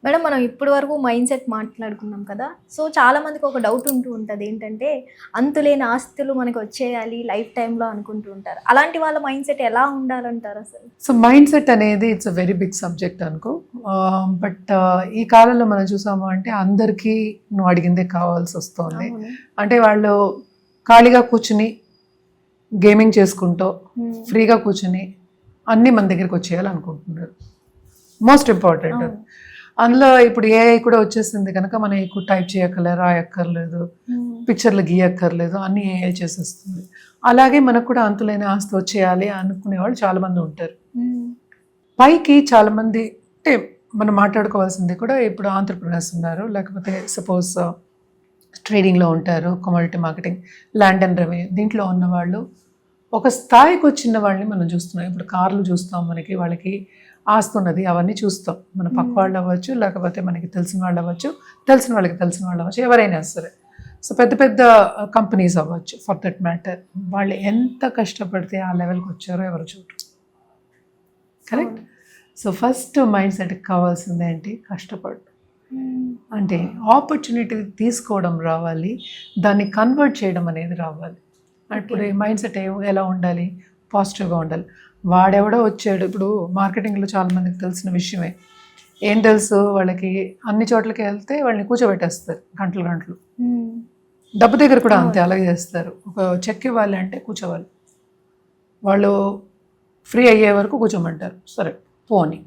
Madam మనం ఇప్పటి వరకు మైండ్ సెట్ మాట్లాడుకున్నాం కదా. సో చాలా మందికి ఒక డౌట్ ఉంటూ ఉంటది. ఏంటంటే అంతులేని ఆస్తులు మనకు వచ్చేయాలి లైఫ్ టైమ్‌లో అనుకుంటూ ఉంటారు. అలాంటి వాళ్ళ మైండ్ సెట్ ఎలా ఉండాలంటారు అసలు? సో మైండ్ సెట్ అనేది it's a very big subject అనుకో. బట్ ఈ కాలంలో మనం చూసాము అంటే అందరికీ నువ్వు అడిగిందే కావాల్సి వస్తుంది. అవును. అంటే వాళ్ళు ఖాళీగా కూర్చుని గేమింగ్ చేసుకుంటూ ఫ్రీగా కూర్చుని అన్నీ మన దగ్గరికి వచ్చేయాలనుకుంటున్నారు. Most important. అవును. అందులో ఇప్పుడు ఏఐ కూడా వచ్చేసింది కనుక మనం ఎక్కువ టైప్ చేయక్కర్లేదు, రాయక్కర్లేదు, పిక్చర్లు గీయక్కర్లేదు, అన్నీ ఏఐ చేసేస్తుంది. అలాగే మనకు కూడా అంతులేని ఆస్తి వచ్చేయాలి అనుకునే వాళ్ళు చాలామంది ఉంటారు. పైకి చాలామంది అంటే మనం మాట్లాడుకోవాల్సింది కూడా ఇప్పుడు ఆంటర్‌ప్రెన్యూర్స్ ఉన్నారు, లేకపోతే సపోజ్ ట్రేడింగ్లో ఉంటారు, commodity marketing, land and revenue దీంట్లో ఉన్నవాళ్ళు ఒక స్థాయికి వచ్చిన వాళ్ళని మనం చూస్తున్నాం. ఇప్పుడు కార్లు చూస్తాం, మనకి వాళ్ళకి ఆస్తి ఉన్నది, అవన్నీ చూస్తాం. మన పక్క వాళ్ళు అవ్వచ్చు, లేకపోతే మనకి తెలిసిన వాళ్ళు అవ్వచ్చు, తెలిసిన వాళ్ళకి తెలిసిన వాళ్ళు అవ్వచ్చు, ఎవరైనా సరే. సో పెద్ద పెద్ద కంపెనీస్ అవ్వచ్చు ఫర్ దట్ మ్యాటర్. వాళ్ళు ఎంత కష్టపడితే ఆ లెవెల్కి వచ్చారో ఎవరు చూడరు. కరెక్ట్. సో ఫస్ట్ మైండ్ సెట్కి కావాల్సింది ఏంటి? కష్టపడు. అంటే ఆపర్చునిటీ తీసుకోవడం రావాలి, దాన్ని కన్వర్ట్ చేయడం అనేది రావాలి. ఇప్పుడు మైండ్ సెట్ ఎలా ఉండాలి? పాజిటివ్గా ఉండాలి. వాడెవడో వచ్చాడు, ఇప్పుడు మార్కెటింగ్లో చాలామందికి తెలిసిన విషయమే. ఏం తెలుసు వాళ్ళకి? అన్ని చోట్లకి వెళ్తే వాళ్ళని కూర్చోబెట్టేస్తారు గంటలు గంటలు. డబ్బు దగ్గర కూడా అంతే, అలాగే చేస్తారు. ఒక చెక్ ఇవ్వాలి అంటే కూర్చోవాలి, వాళ్ళు ఫ్రీ అయ్యే వరకు కూర్చోమంటారు. సరే పోనీ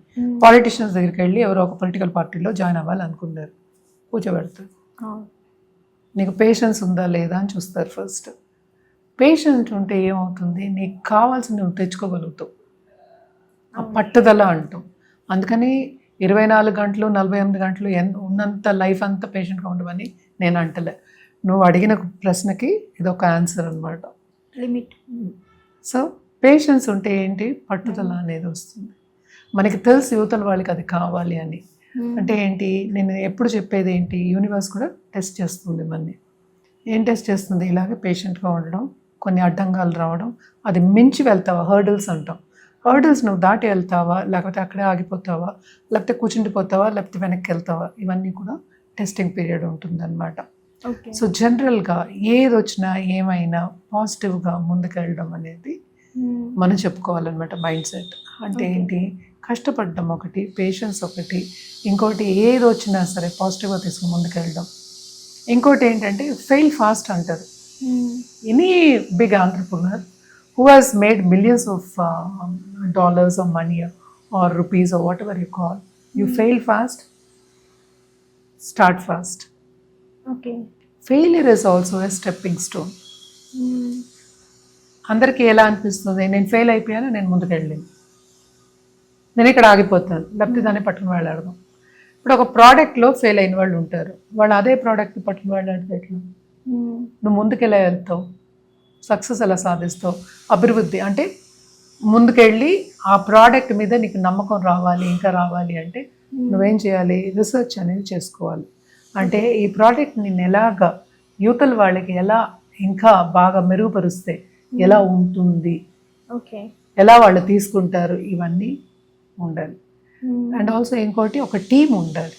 పాలిటిషియన్స్ దగ్గరికి వెళ్ళి ఎవరో ఒక పొలిటికల్ పార్టీలో జాయిన్ అవ్వాలి అనుకున్నారు, కూర్చోబెడతారు. నీకు పేషెన్స్ ఉందా లేదా అని చూస్తారు ఫస్ట్. పేషెంట్ ఉంటే ఏమవుతుంది? నీకు కావాల్సింది నువ్వు తెచ్చుకోగలుగుతావు, ఆ పట్టుదల అంటాం. అందుకని 24 గంటలు 48 గంటలు ఉన్నంత లైఫ్ అంతా పేషెంట్గా ఉండమని నేను అంటలే. నువ్వు అడిగిన ప్రశ్నకి ఇదొక ఆన్సర్ అనమాట, లిమిట్. సో పేషెన్స్ ఉంటే ఏంటి? పట్టుదల అనేది వస్తుంది. మనకి తెలుసు యువతల వాళ్ళకి అది కావాలి అని. అంటే ఏంటి? నేను ఎప్పుడు చెప్పేది ఏంటి? యూనివర్స్ కూడా టెస్ట్ చేస్తుంది మనని. ఏం టెస్ట్ చేస్తుంది? ఇలాగే పేషెంట్గా ఉండడం, కొన్ని అడ్డంగాలు రావడం, అది మించి వెళ్తావా, హర్డిల్స్ అంటాం. హర్డిల్స్ నువ్వు దాటి వెళ్తావా, లేకపోతే అక్కడే ఆగిపోతావా, లేకపోతే కూర్చుండిపోతావా, లేకపోతే వెనక్కి వెళ్తావా, ఇవన్నీ కూడా టెస్టింగ్ పీరియడ్ ఉంటుందన్నమాట. సో జనరల్గా ఏది వచ్చినా ఏమైనా పాజిటివ్గా ముందుకెళ్ళడం అనేది మనం చెప్పుకోవాలన్నమాట మైండ్ సెట్. అంటే ఏంటి? కష్టపడడం ఒకటి, పేషెన్స్ ఒకటి, ఇంకోటి ఏది వచ్చినా సరే పాజిటివ్గా తీసుకుని ముందుకెళ్ళడం. ఇంకోటి ఏంటంటే ఫెయిల్ ఫాస్ట్ అంటారు. Any big entrepreneur who has made millions of dollars or money or rupees or whatever you call, you fail fast, start fast. Okay. Failure is also a stepping stone. అందరికీ ఎలా అనిపిస్తుంది? నేను fail అయిపోయాను, నేను ముందుకెళ్ళలేను, నేను ఇక్కడ ఆగిపోతాను, లేకపోతే దాన్ని పట్టుకుని వెళ్ళాడదాం. ఇప్పుడు ఒక ప్రోడక్ట్లో ఫెయిల్ అయిన వాళ్ళు ఉంటారు, వాళ్ళు అదే ప్రోడక్ట్ పట్టుకుని వెళ్ళాడితే ఎట్లా? నువ్వు ముందుకెలా వెళ్తావు? సక్సెస్ ఎలా సాధిస్తావు? అభివృద్ధి అంటే ముందుకెళ్ళి ఆ ప్రోడక్ట్ మీద నీకు నమ్మకం రావాలి, ఇంకా రావాలి అంటే నువ్వేం చేయాలి? రీసెర్చ్ అనేది చేసుకోవాలి. అంటే ఈ ప్రోడక్ట్ నేను ఎలాగా యువతల వాళ్ళకి ఎలా ఇంకా బాగా మెరుగుపరుస్తే ఎలా ఉంటుంది, ఓకే, ఎలా వాళ్ళు తీసుకుంటారు, ఇవన్నీ ఉండాలి. అండ్ ఆల్సో ఇంకోటి ఒక టీం ఉండాలి.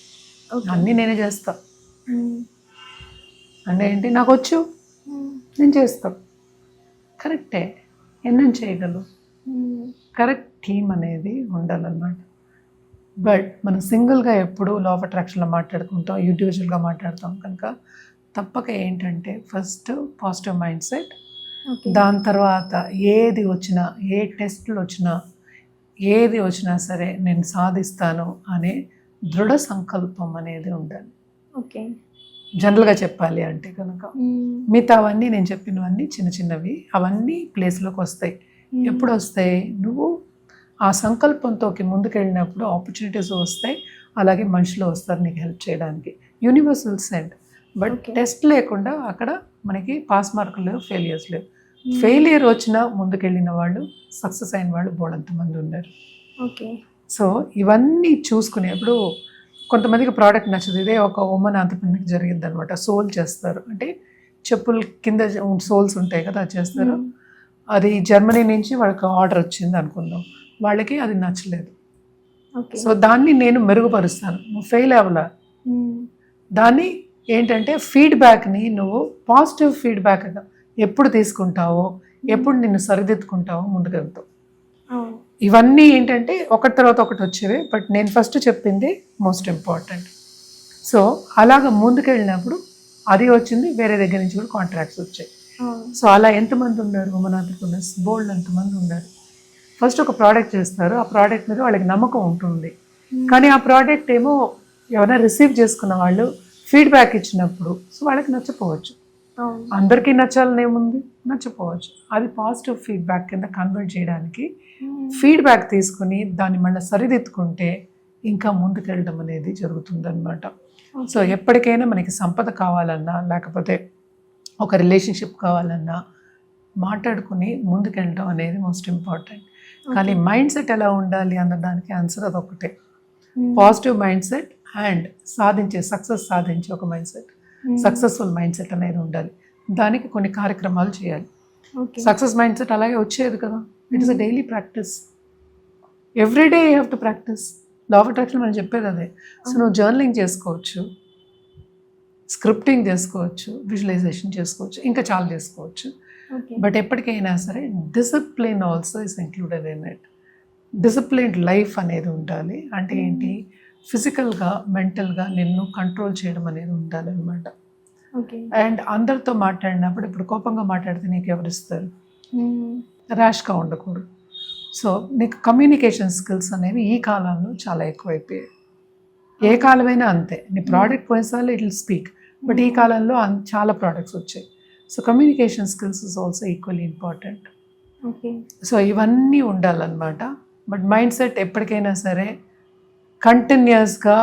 అన్నీ నేనే చేస్తా అంటే ఏంటి? నాకు వచ్చు, నేను చేస్తాను, కరెక్టే, ఎన్నం చేయగలవు. కరెక్ట్ టీమ్ అనేది ఉండాలన్నమాట. బట్ మనం సింగిల్గా ఎప్పుడు లా ఆఫ్ అట్రాక్షన్లో మాట్లాడుకుంటాం, ఇండివిజువల్గా మాట్లాడతాం కనుక తప్పక ఏంటంటే ఫస్ట్ పాజిటివ్ మైండ్ సెట్, దాని తర్వాత ఏది వచ్చినా, ఏ టెస్ట్లు వచ్చినా, ఏది వచ్చినా సరే నేను సాధిస్తాను అనే దృఢ సంకల్పం అనేది ఉండాలి. ఓకే, జనరల్గా చెప్పాలి అంటే కనుక మిగతావన్నీ నేను చెప్పినవన్నీ చిన్న చిన్నవి, అవన్నీ ప్లేస్లోకి వస్తాయి. ఎప్పుడు వస్తాయి? నువ్వు ఆ సంకల్పంతోకి ముందుకెళ్ళినప్పుడు ఆపర్చునిటీస్ వస్తాయి, అలాగే మనుషులు వస్తారు నీకు హెల్ప్ చేయడానికి. Universe will send. But test లేకుండా అక్కడ మనకి పాస్ మార్కులు లేవు, ఫెయిలియర్స్ లేవు. ఫెయిలియర్ వచ్చినా ముందుకెళ్ళిన వాళ్ళు, సక్సెస్ అయిన వాళ్ళు బోడంతమంది ఉన్నారు. ఓకే, సో ఇవన్నీ చూసుకునేప్పుడు కొంతమందికి ప్రోడక్ట్ నచ్చదు. ఇదే ఒక ఉమెన్ ఆంటర్‌ప్రెన్యూర్‌కి జరిగింది అనమాట. సోల్ చేస్తారు, అంటే చెప్పులు కింద సోల్స్ ఉంటాయి కదా, అది చేస్తారు. అది జర్మనీ నుంచి వాళ్ళకి ఆర్డర్ వచ్చింది అనుకుందాం. వాళ్ళకి అది నచ్చలేదు. ఓకే. సో దాన్ని నేను మెరుగుపరుస్తాను. నువ్వు ఫెయిల్ అవ్వలా. దాన్ని ఏంటంటే ఫీడ్బ్యాక్ని నువ్వు పాజిటివ్ ఫీడ్బ్యాక్గా ఎప్పుడు తీసుకుంటావో, ఎప్పుడు నిన్ను సరిదిద్దుకుంటావో ముందుకెళ్తావు. ఇవన్నీ ఏంటంటే ఒకటి తర్వాత ఒకటి వచ్చేవి, బట్ నేను ఫస్ట్ చెప్పింది మోస్ట్ ఇంపార్టెంట్. సో అలాగ ముందుకెళ్ళినప్పుడు అది వచ్చింది, వేరే దగ్గర నుంచి కూడా కాంట్రాక్ట్స్ వచ్చాయి. సో అలా ఎంతమంది ఉన్నారు ఉమెన్ ఎంటర్‌ప్రెన్యూర్స్? బోల్డ్ ఎంతమంది ఉన్నారు. ఫస్ట్ ఒక ప్రోడక్ట్ చేస్తారు, ఆ ప్రోడక్ట్ మీద వాళ్ళకి నమ్మకం ఉంటుంది, కానీ ఆ ప్రోడక్ట్ ఏమో ఎవరైనా రిసీవ్ చేసుకున్న వాళ్ళు ఫీడ్బ్యాక్ ఇచ్చినప్పుడు సో వాళ్ళకి నచ్చపోవచ్చు. అందరికీ నచ్చాలని ఏముంది, నచ్చపోవచ్చు. అది పాజిటివ్ ఫీడ్బ్యాక్ కింద కన్వర్ట్ చేయడానికి ఫీడ్బ్యాక్ తీసుకుని దాన్ని మళ్ళీ సరిదిద్దుకుంటే ఇంకా ముందుకెళ్ళడం అనేది జరుగుతుంది అనమాట. సో ఎప్పటికైనా మనకి సంపద కావాలన్నా, లేకపోతే ఒక రిలేషన్షిప్ కావాలన్నా మాట్లాడుకుని ముందుకెళ్ళడం అనేది మోస్ట్ ఇంపార్టెంట్. కానీ మైండ్ సెట్ ఎలా ఉండాలి అన్నదానికి ఆన్సర్ అదొకటే. Positive mind set and success సాధించే ఒక mind set, successful mind set అనేది ఉండాలి. దానికి కొన్ని కార్యక్రమాలు చేయాలి. సక్సెస్ మైండ్ సెట్ అలాగే వచ్చేది కదా, it is a daily practice. Every day you have to practice. Law of attraction మనం చెప్పేది అదే. సో నువ్వు జర్నలింగ్ చేసుకోవచ్చు, స్క్రిప్టింగ్ చేసుకోవచ్చు, విజువలైజేషన్ చేసుకోవచ్చు, ఇంకా చాలా చేసుకోవచ్చు. బట్ ఎప్పటికైనా సరే discipline also is included in it. Disciplined life అనేది ఉండాలి. అంటే ఏంటి, ఫిజికల్గా మెంటల్గా నిన్ను కంట్రోల్ చేయడం అనేది ఉండాలి అనమాట. అండ్ అందరితో మాట్లాడినప్పుడు, ఇప్పుడు కోపంగా మాట్లాడితే నీకు ఎవరు ఇస్తారు? ర్యాష్గా ఉండకూడదు. సో నీకు కమ్యూనికేషన్ స్కిల్స్ అనేవి ఈ కాలంలో చాలా ఎక్కువైపోయాయి. ఏ కాలమైనా అంతే. నీ ప్రోడక్ట్ పోయినసార్లు ఇట్ విల్ స్పీక్, బట్ ఈ కాలంలో చాలా ప్రోడక్ట్స్ వచ్చాయి. So communication skills is also equally important. So ఇవన్నీ ఉండాలన్నమాట. బట్ మైండ్ సెట్ ఎప్పటికైనా సరే కంటిన్యూస్గా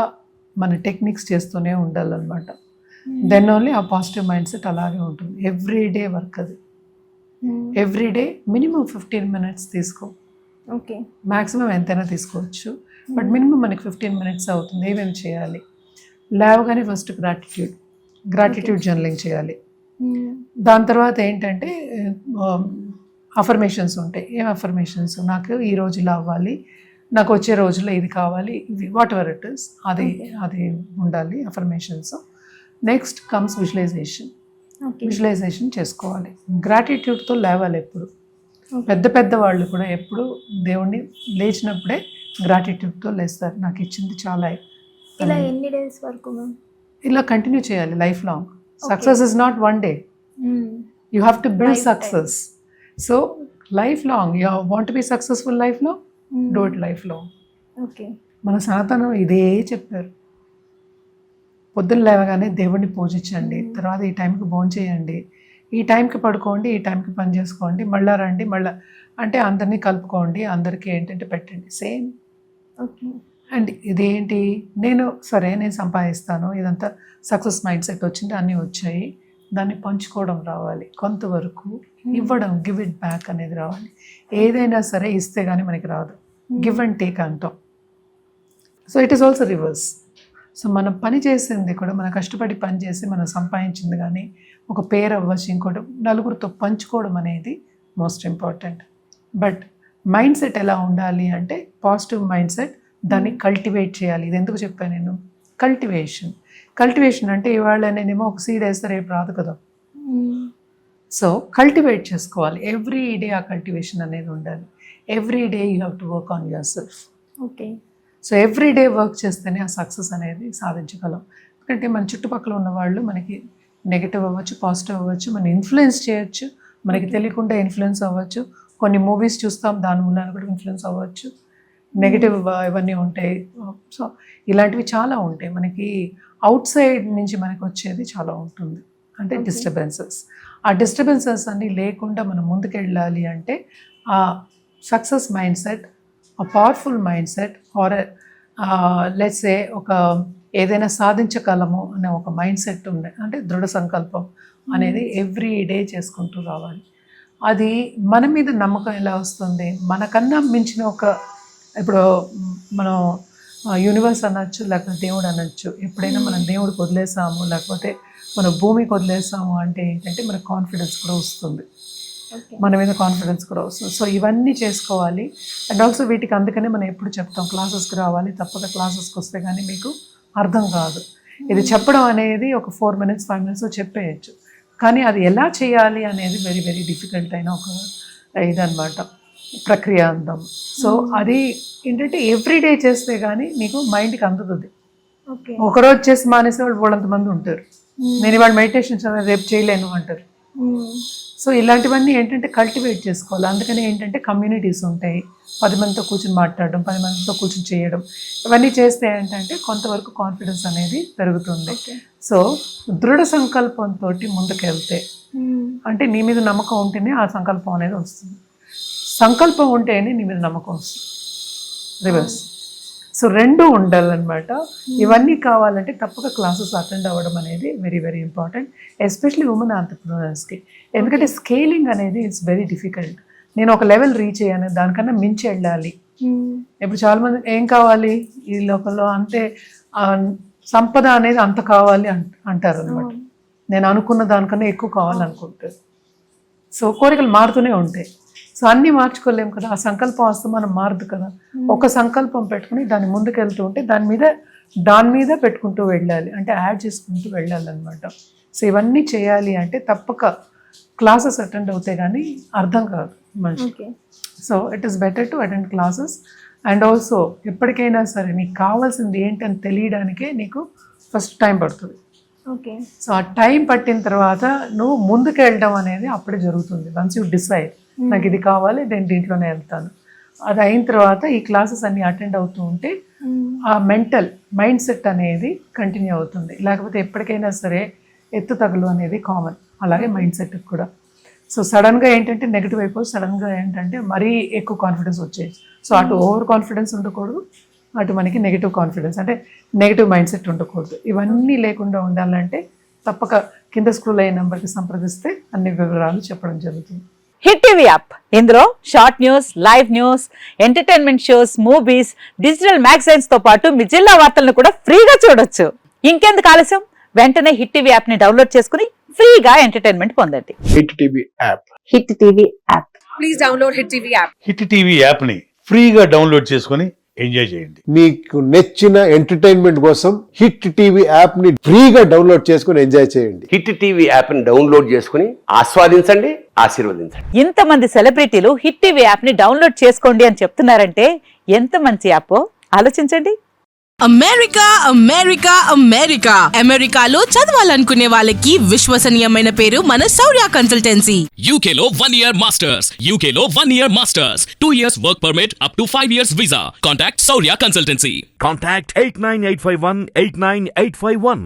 మన టెక్నిక్స్ చేస్తూనే ఉండాలన్నమాట. దెన్ ఓన్లీ ఆ పాజిటివ్ మైండ్ సెట్ అలాగే ఉంటుంది. ఎవ్రీడే వర్క్ అది. ఎవ్రీడే మినిమం 15 minutes తీసుకో. ఓకే, మ్యాక్సిమం ఎంతైనా తీసుకోవచ్చు, బట్ మినిమం మనకి 15 minutes అవుతుంది. ఏమేమి చేయాలి? లేవగానే ఫస్ట్ గ్రాటిట్యూడ్ జర్నలింగ్ చేయాలి. దాని తర్వాత ఏంటంటే అఫర్మేషన్స్ ఉంటాయి. ఏం అఫర్మేషన్స్? నాకు ఈ రోజు ఇలా అవ్వాలి, నాకు వచ్చే రోజుల్లో ఇది కావాలి, ఇది వాట్ ఎవర్ ఇట్ ఇస్, అది ఉండాలి అఫర్మేషన్స్. నెక్స్ట్ కమ్స్ విజువలైజేషన్ చేసుకోవాలి. గ్రాటిట్యూడ్తో లేవాలి ఎప్పుడు. పెద్ద వాళ్ళు కూడా ఎప్పుడు దేవుణ్ణి లేచినప్పుడే గ్రాటిట్యూడ్తో లేస్తారు. నాకు ఇచ్చింది చాలా. ఇలా ఎన్ని డేస్ వరకు ఇలా కంటిన్యూ చేయాలి life long. Success is not one day. You have to build success. So life long you want to be successful life లో, do it life long. Okay, మన సనాతనం ఇదే చెప్పారు. పొద్దున్న లేవగానే దేవుణ్ణి పూజించండి, తర్వాత ఈ టైంకి భోజనం చేయండి, ఈ టైంకి పడుకోండి, ఈ టైంకి పని చేసుకోండి, మళ్ళా రండి, మళ్ళీ అంటే అందరినీ కలుపుకోండి, అందరికీ ఏంటంటే పెట్టండి సేమ్. ఓకే. అండ్ ఇదేంటి, నేను సంపాదిస్తాను, ఇదంతా సక్సెస్ మైండ్ సెట్ వచ్చింది, అన్నీ వచ్చాయి, దాన్ని పంచుకోవడం రావాలి. కొంతవరకు ఇవ్వడం, గివ్ ఇట్ బ్యాక్ అనేది రావాలి. ఏదైనా సరే ఇస్తే కానీ మనకి రాదు. గివ్ అండ్ టేక్ అంటాం. So it is also reverse. So మనం పని చేసింది కూడా, మనం కష్టపడి పని చేసి మనం సంపాదించింది కానీ ఒక పేరు అవ్వచ్చు, ఇంకోటి నలుగురితో పంచుకోవడం అనేది most important. But mind set ఎలా ఉండాలి అంటే పాజిటివ్ మైండ్ సెట్, దాన్ని కల్టివేట్ చేయాలి. ఇది ఎందుకు చెప్పాను నేను? కల్టివేషన్ అంటే ఇవాళ నేనేమో ఒక సీడ్ వేస్తే రేపు రాదు కదా. సో కల్టివేట్ చేసుకోవాలి. ఎవ్రీ డే ఆ కల్టివేషన్ అనేది ఉండాలి. Every day you have to work on your self. Okay. So every day work చేస్తేనే ఆ సక్సెస్ అనేది సాధించగలం. ఎందుకంటే మన చుట్టుపక్కల ఉన్న వాళ్ళు మనకి నెగిటివ్ అవ్వచ్చు, పాజిటివ్ అవ్వచ్చు, మనం ఇన్ఫ్లుయెన్స్ చేయొచ్చు, మనకి తెలియకుండా ఇన్ఫ్లుయెన్స్ అవ్వచ్చు. కొన్ని మూవీస్ చూస్తాం, దాని వల్ల కూడా ఇన్ఫ్లుయెన్స్ అవ్వచ్చు. నెగిటివ్ ఇవన్నీ ఉంటాయి. సో ఇలాంటివి చాలా ఉంటాయి. మనకి అవుట్ సైడ్ నుంచి మనకి వచ్చేది చాలా ఉంటుంది, అంటే డిస్టర్బెన్సెస్. ఆ డిస్టర్బెన్సెస్ అన్నీ లేకుండా మనం ముందుకెళ్ళాలి అంటే ఆ సక్సెస్ మైండ్ సెట్, ఆ powerful mind set, are let's say ఒక ఏదైనా సాధించగలము అనే ఒక మైండ్ సెట్ ఉంది, అంటే దృఢ సంకల్పం అనేది ఎవ్రీ డే చేసుకుంటూ రావాలి. అది మన మీద నమ్మకం ఎలా వస్తుంది? మనకన్నా మించిన ఒక, ఇప్పుడు మనం యూనివర్స్ అనొచ్చు, లేకపోతే దేవుడు అనొచ్చు. ఎప్పుడైనా మనం దేవుడికి వదిలేసాము, లేకపోతే మన భూమికి వదిలేసాము అంటే ఏంటంటే మనకు కాన్ఫిడెన్స్ కూడా వస్తుంది. Okay. మన మీద కాన్ఫిడెన్స్ కూడా వస్తుంది. సో ఇవన్నీ చేసుకోవాలి. అండ్ ఆల్సో వీటికి అందుకనే మనం ఎప్పుడు చెప్తాం క్లాసెస్కి రావాలి, తప్పక క్లాసెస్కి వస్తే కానీ మీకు అర్థం కాదు. ఇది చెప్పడం అనేది ఒక 4 minutes 5 minutes చెప్పేయచ్చు, కానీ అది ఎలా చేయాలి అనేది వెరీ వెరీ డిఫికల్ట్ అయిన ఒక ఇదనమాట, ప్రక్రియ అందాం. సో అది ఏంటంటే ఎవ్రీడే చేస్తే కానీ నీకు మైండ్కి అందుతుంది. ఓకే. ఒకరోజు చేసి మానేసే వాళ్ళు వాళ్ళంతమంది ఉంటారు. నేను ఇవాళ మెడిటేషన్ రేపు చేయలేను అంటారు. సో ఇలాంటివన్నీ ఏంటంటే కల్టివేట్ చేసుకోవాలి. అందుకని ఏంటంటే కమ్యూనిటీస్ ఉంటాయి, 10 మందితో కూర్చొని మాట్లాడడం, 10 మందితో కూర్చొని చేయడం, ఇవన్నీ చేస్తే ఏంటంటే కొంతవరకు కాన్ఫిడెన్స్ అనేది పెరుగుతుంది. సో దృఢ సంకల్పంతో ముందుకెళ్తే, అంటే నీ మీద నమ్మకం ఉంటేనే ఆ సంకల్పం అనేది వస్తుంది, సంకల్పం ఉంటేనే నీ మీద నమ్మకం వస్తుంది, రివర్స్. సో 2 ఉండాలన్నమాట. ఇవన్నీ కావాలంటే తప్పక క్లాసెస్ అటెండ్ అవ్వడం అనేది very very important, especially women ఆంటర్ప్రినర్స్కి. ఎందుకంటే స్కేలింగ్ అనేది ఇట్స్ వెరీ డిఫికల్ట్. నేను ఒక లెవెల్ రీచ్ అయ్యాను, దానికన్నా మించి వెళ్ళాలి. ఇప్పుడు చాలామంది ఏం కావాలి ఈ లోకంలో అంటే సంపద అనేది అంత కావాలి అంటారు అనమాట. నేను అనుకున్న దానికన్నా ఎక్కువ కావాలనుకుంటారు. సో కోరికలు మారుతూనే ఉంటాయి. సో అన్నీ మార్చుకోలేము కదా, ఆ సంకల్పం వస్తే మనం మారదు కదా. ఒక సంకల్పం పెట్టుకుని దాన్ని ముందుకు వెళ్తూ ఉంటే దాని మీద పెట్టుకుంటూ వెళ్ళాలి, అంటే యాడ్ చేసుకుంటూ వెళ్ళాలి అనమాట. సో ఇవన్నీ చేయాలి అంటే తప్పక క్లాసెస్ అటెండ్ అవుతే కానీ అర్థం కాదు మనిషికి. So it is better to attend classes. And also ఎప్పటికైనా సరే నీకు కావాల్సింది ఏంటని తెలియడానికే నీకు ఫస్ట్ టైం పడుతుంది. ఓకే. సో ఆ టైం పట్టిన తర్వాత నువ్వు ముందుకు వెళ్ళడం అనేది అప్పుడే జరుగుతుంది. వన్స్ యూ డిసైడ్ నాకు ఇది కావాలి, నేను దీంట్లోనే వెళ్తాను, అది అయిన తర్వాత ఈ క్లాసెస్ అన్ని అటెండ్ అవుతూ ఉంటే ఆ మైండ్ సెట్ అనేది కంటిన్యూ అవుతుంది. లేకపోతే ఎప్పటికైనా సరే ఎత్తు తగులు అనేది కామన్, అలాగే మైండ్ సెట్ కూడా. సో సడన్గా ఏంటంటే నెగిటివ్ అయిపోయి, సడన్గా ఏంటంటే మరీ ఎక్కువ కాన్ఫిడెన్స్ వచ్చేది. సో అటు ఓవర్ కాన్ఫిడెన్స్ ఉండకూడదు, అటు మనకి నెగిటివ్ కాన్ఫిడెన్స్ అంటే నెగిటివ్ మైండ్ సెట్ ఉండకూడదు. ఇవన్నీ లేకుండా ఉండాలంటే తప్పక కింద స్క్రోల్ అయ్యే నెంబర్కి సంప్రదిస్తే అన్ని వివరాలు చెప్పడం జరుగుతుంది. హిట్ టీవీ యాప్, ఇందులో short news, live news, entertainment shows, movies, digital magazines తో పాటు మీ జిల్లా వార్తలను కూడా ఫ్రీగా చూడొచ్చు. ఇంకెందుకు ఆలస్యం, వెంటనే హిట్ టీవీ యాప్ ని డౌన్లోడ్ చేసుకుని ఫ్రీగా ఎంటర్టైన్మెంట్ పొందండి. Hit TV app. Hit TV app. Please download hit TV app. Hit TV యాప్ని ఫ్రీగా డౌన్లోడ్ చేసుకొని ఎంజాయ్ చేయండి. మీకు నచ్చిన ఎంటర్టైన్మెంట్ కోసం హిట్ టీవీ యాప్ ని ఫ్రీగా డౌన్లోడ్ చేసుకొని ఎంజాయ్ చేయండి. హిట్ టీవీ యాప్ ని డౌన్లోడ్ చేసుకుని ఆస్వాదించండి, ఆశీర్వదించండి. ఇంతమంది సెలబ్రిటీలు హిట్ టీవీ యాప్ ని డౌన్లోడ్ చేసుకోండి అని చెప్తున్నారంటే ఎంత మంచి యాప్ ఆలోచించండి. అమెరికా అమెరికా అమెరికా అమెరికాలో చదవాలనుకునే వాళ్ళకి విశ్వసనీయమైన పేరు మన శౌర్య కన్సల్టెన్సీ. UK లో 1 year masters. UK లో 1 year masters. 2 years work permit up to 5 years visa. Contact Saurya Consultancy. Contact 89851 89851.